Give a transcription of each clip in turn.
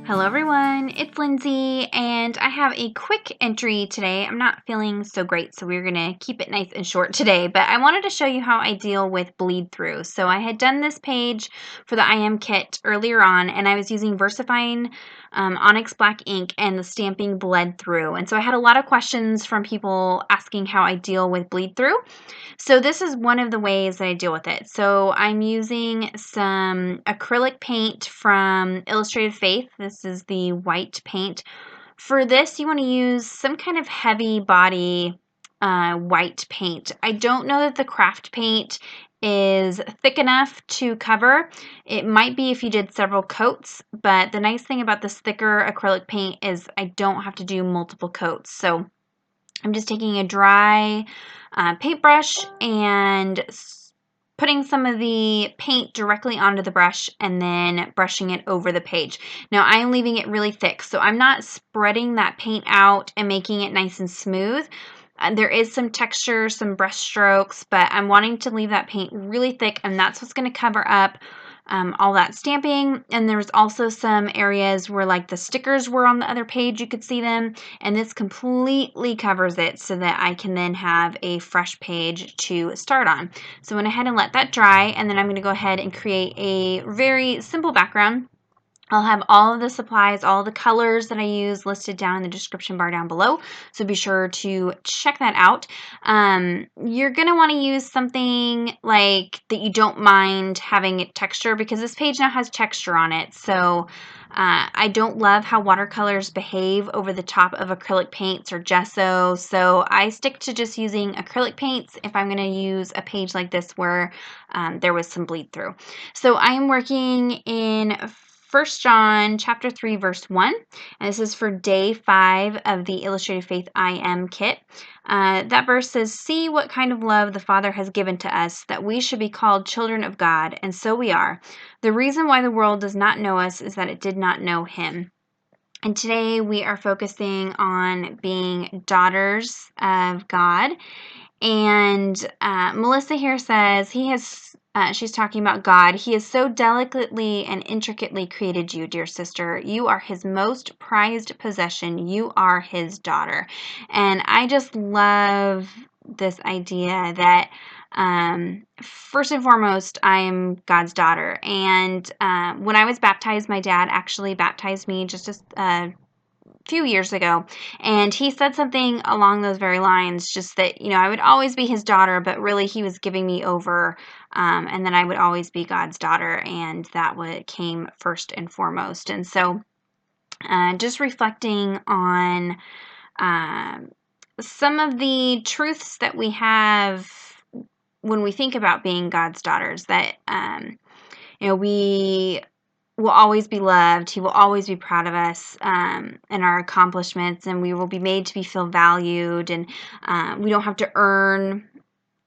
Hello everyone, it's Lindsay and I have a quick entry today. I'm not feeling so great, so we're gonna keep it nice and short today, but I wanted to show you how I deal with bleed through. So I had done this page for the I Am kit earlier on and I was using VersaFine Onyx black ink and the stamping bled through. And so I had a lot of questions from people asking how I deal with bleed through. So this is one of the ways that I deal with it. So I'm using some acrylic paint from Illustrated Faith. This is the white paint. For this, you want to use some kind of heavy body white paint. I don't know that the craft paint is thick enough to cover. It might be if you did several coats, but the nice thing about this thicker acrylic paint is I don't have to do multiple coats. So I'm just taking a dry paintbrush and putting some of the paint directly onto the brush and then brushing it over the page. Now I am leaving it really thick, so I'm not spreading that paint out and making it nice and smooth. There is some texture, some brush strokes, but I'm wanting to leave that paint really thick, and that's what's going to cover up all that stamping. And there's also some areas where like the stickers were on the other page, you could see them, and this completely covers it so that I can then have a fresh page to start on. So I went ahead and let that dry, and then I'm going to go ahead and create a very simple background. I'll have all of the supplies, all the colors that I use listed down in the description bar down below, so be sure to check that out. You're going to want to use something like that you don't mind having texture, because this page now has texture on it. So I don't love how watercolors behave over the top of acrylic paints or gesso, so I stick to just using acrylic paints if I'm going to use a page like this where there was some bleed through. So I am working in 1 John chapter 3 verse 1, and this is for day 5 of the Illustrated Faith I Am kit. That verse says, "See what kind of love the Father has given to us, that we should be called children of God, and so we are. The reason why the world does not know us is that it did not know Him." And today we are focusing on being daughters of God. And Melissa here says, she's talking about God. "He has so delicately and intricately created you, dear sister. You are His most prized possession. You are His daughter." And I just love this idea that first and foremost, I am God's daughter. And when I was baptized, my dad actually baptized me just a few years ago, and he said something along those very lines, just that, I would always be his daughter, but really he was giving me over, and then I would always be God's daughter, and that what came first and foremost. And so just reflecting on some of the truths that we have when we think about being God's daughters, that we will always be loved. He will always be proud of us and our accomplishments, and we will be made to feel valued, and we don't have to earn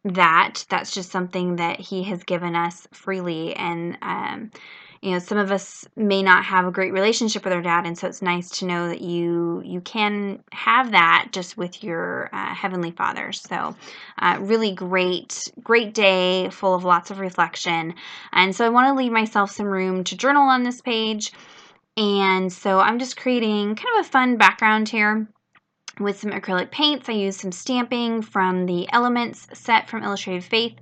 that. That's just something that He has given us freely. And some of us may not have a great relationship with our dad, and so it's nice to know that you can have that just with your Heavenly Father. So really great day full of lots of reflection. And so I want to leave myself some room to journal on this page. And so I'm just creating kind of a fun background here with some acrylic paints. I used some stamping from the Elements set from Illustrated Faith.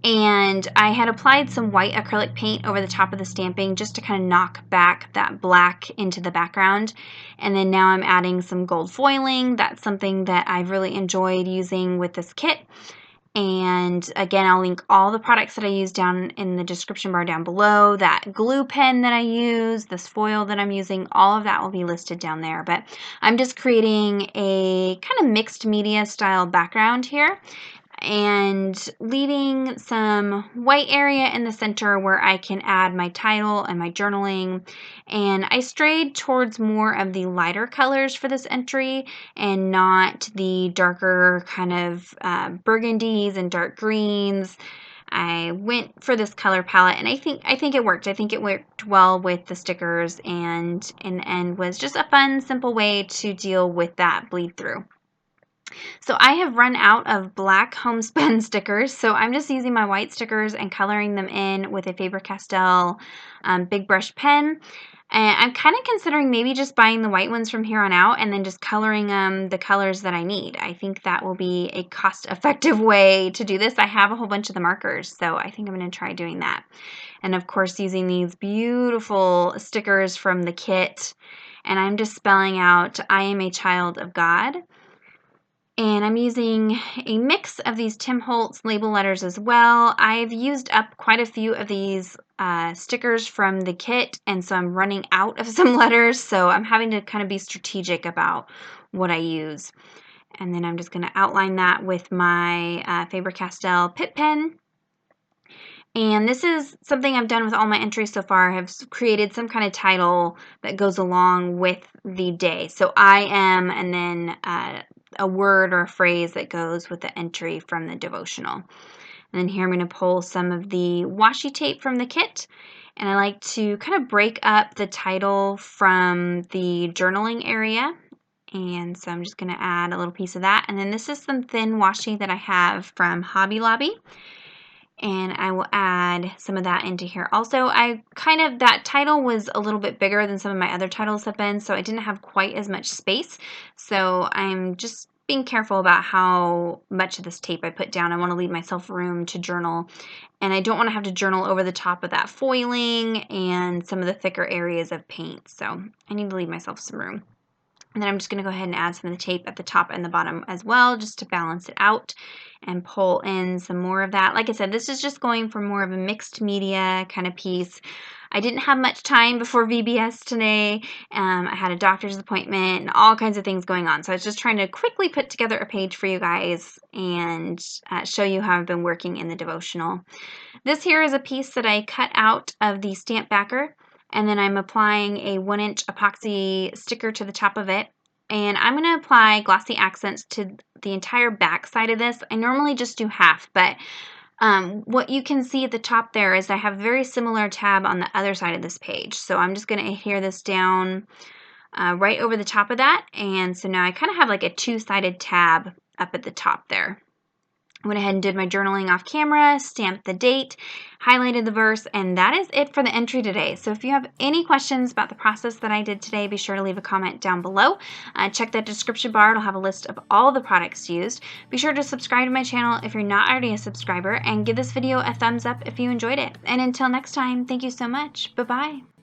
And I had applied some white acrylic paint over the top of the stamping just to kind of knock back that black into the background. And then now I'm adding some gold foiling. That's something that I've really enjoyed using with this kit. And again, I'll link all the products that I use down in the description bar down below. That glue pen that I use, this foil that I'm using, all of that will be listed down there. But I'm just creating a kind of mixed media style background here, and leaving some white area in the center where I can add my title and my journaling. And I strayed towards more of the lighter colors for this entry and not the darker kind of burgundies and dark greens. I went for this color palette, and I think it worked. I think it worked well with the stickers, and was just a fun, simple way to deal with that bleed through. So I have run out of black homespun stickers, so I'm just using my white stickers and coloring them in with a Faber-Castell big brush pen. And I'm kind of considering maybe just buying the white ones from here on out and then just coloring them the colors that I need. I think that will be a cost-effective way to do this. I have a whole bunch of the markers, so I think I'm going to try doing that. And of course, using these beautiful stickers from the kit. And I'm just spelling out, I am a child of God. And I'm using a mix of these Tim Holtz label letters as well. I've used up quite a few of these stickers from the kit, and so I'm running out of some letters, so I'm having to kind of be strategic about what I use. And then I'm just going to outline that with my Faber-Castell Pitt pen. And this is something I've done with all my entries so far. I have created some kind of title that goes along with the day. So I am, and then a word or a phrase that goes with the entry from the devotional. And then here I'm going to pull some of the washi tape from the kit. And I like to kind of break up the title from the journaling area. And so I'm just going to add a little piece of that. And then this is some thin washi that I have from Hobby Lobby. And I will add some of that into here. Also, that title was a little bit bigger than some of my other titles have been, so I didn't have quite as much space. So I'm just being careful about how much of this tape I put down. I want to leave myself room to journal, and I don't want to have to journal over the top of that foiling and some of the thicker areas of paint. So I need to leave myself some room. And then I'm just going to go ahead and add some of the tape at the top and the bottom as well, just to balance it out and pull in some more of that. Like I said, this is just going for more of a mixed media kind of piece. I didn't have much time before VBS today. I had a doctor's appointment and all kinds of things going on. So I was just trying to quickly put together a page for you guys and show you how I've been working in the devotional. This here is a piece that I cut out of the stamp backer. And then I'm applying a 1-inch epoxy sticker to the top of it. And I'm going to apply glossy accents to the entire back side of this. I normally just do half, but what you can see at the top there is I have a very similar tab on the other side of this page. So I'm just going to adhere this down right over the top of that. And so now I kind of have like a two-sided tab up at the top there. I went ahead and did my journaling off camera, stamped the date, highlighted the verse, and that is it for the entry today. So if you have any questions about the process that I did today, be sure to leave a comment down below. Check that description bar. It'll have a list of all the products used. Be sure to subscribe to my channel if you're not already a subscriber, and give this video a thumbs up if you enjoyed it. And until next time, thank you so much. Bye-bye.